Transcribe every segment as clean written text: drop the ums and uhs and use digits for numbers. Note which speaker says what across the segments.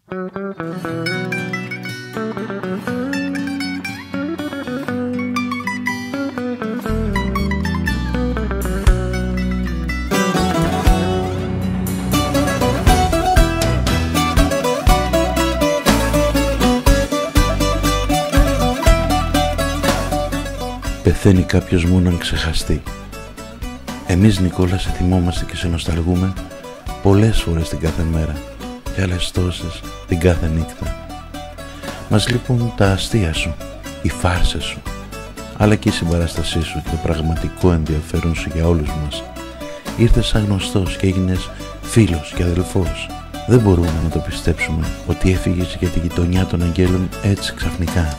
Speaker 1: Πεθαίνει κάποιος μόνο αν ξεχαστεί. Εμείς, Νικόλα, σε θυμόμαστε και σε νοσταλγούμε πολλές φορές την κάθε μέρα και άλλες τόσες την κάθε νύχτα. Μας λείπουν τα αστεία σου, οι φάρσες σου, αλλά και η συμπαράστασή σου και το πραγματικό ενδιαφέρον σου για όλους μας. Ήρθες σαν γνωστός και έγινες φίλος και αδελφός. Δεν μπορούμε να το πιστέψουμε ότι έφυγες για τη γειτονιά των αγγέλων έτσι ξαφνικά.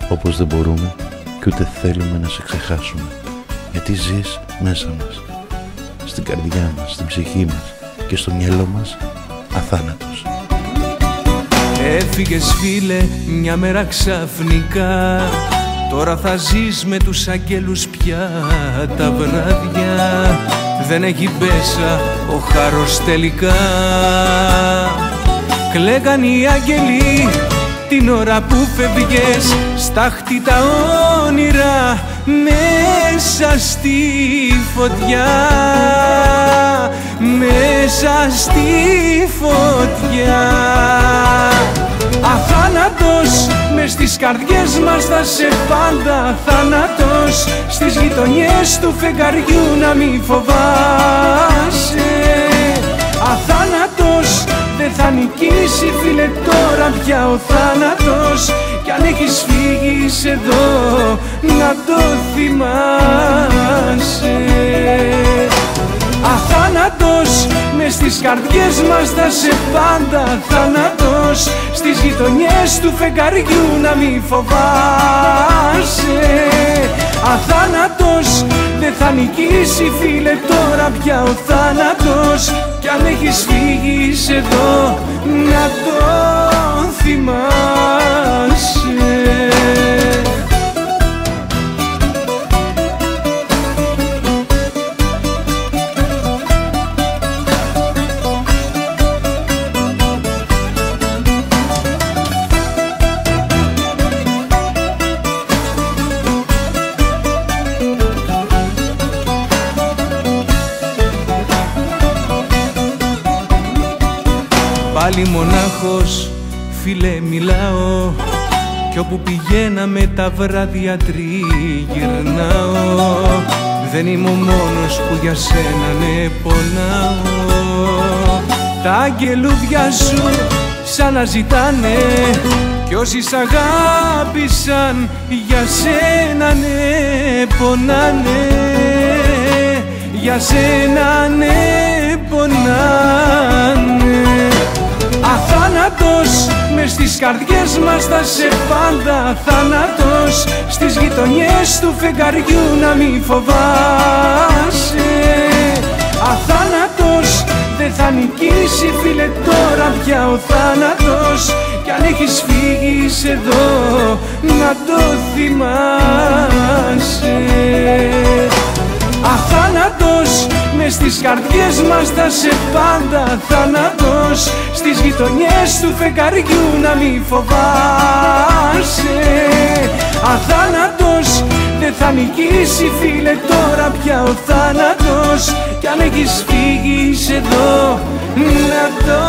Speaker 1: Όπως δεν μπορούμε και ούτε θέλουμε να σε ξεχάσουμε, γιατί ζεις μέσα μας, στην καρδιά μας, στην ψυχή μας και στο μυαλό μας αθάνατος.
Speaker 2: Έφυγες φίλε μια μέρα ξαφνικά, τώρα θα ζεις με τους αγγέλους πια τα βράδια. Δεν έχει μπέσα ο χάρος τελικά, κλαίγαν οι άγγελοι την ώρα που φεύγες, στάχτη τα όνειρα μέσα στη φωτιά, μέσα στη φωτιά. Αθάνατος μες στις καρδιές μας θα σε πάντα θάνατος, στις γειτονιές του φεγγαριού να μη φοβάσαι. Αθάνατος δεν θα νικήσει φίλε τώρα πια ο θάνατος, κι αν έχεις φύγει είσαι εδώ να το θυμάσαι. Αθάνατος μες στις καρδιές μας θα σε πάντα θάνατος, στις γειτονιές του φεγγαριού να μη φοβάσαι. Αθάνατος δεν θα νικήσει φίλε τώρα πια ο θάνατος, κι αν έχεις φύγει είσαι εδώ να το θυμάσαι. Πάλι μονάχος φίλε μιλάω, κι όπου πηγαίναμε τα βράδια τριγυρνάω. Δεν είμαι ο μόνος που για σένα ναι πονάω. Τα αγγελούδια σου σαν να ζητάνε, κι όσοι σ' αγάπησαν για σένα ναι πονάνε, για σένα ναι πονάνε. Αθάνατος μες στις καρδιές μας θα σε πάντα θάνατος, στις γειτονιές του φεγγαριού να μη φοβάσαι. Αθάνατος δεν θα νικήσει φίλε τώρα πια ο θάνατος, κι αν έχεις φύγει είσαι εδώ να το θυμάσαι. Αθάνατος μες στις καρδιές μας θα σε πάντα θάνατος, στις γειτονιές του φεγγαριού να μη φοβάσαι. Αθάνατος δεν θα νικήσει φίλε τώρα πια ο θάνατος, κι αν έχεις φύγει είσαι εδώ να το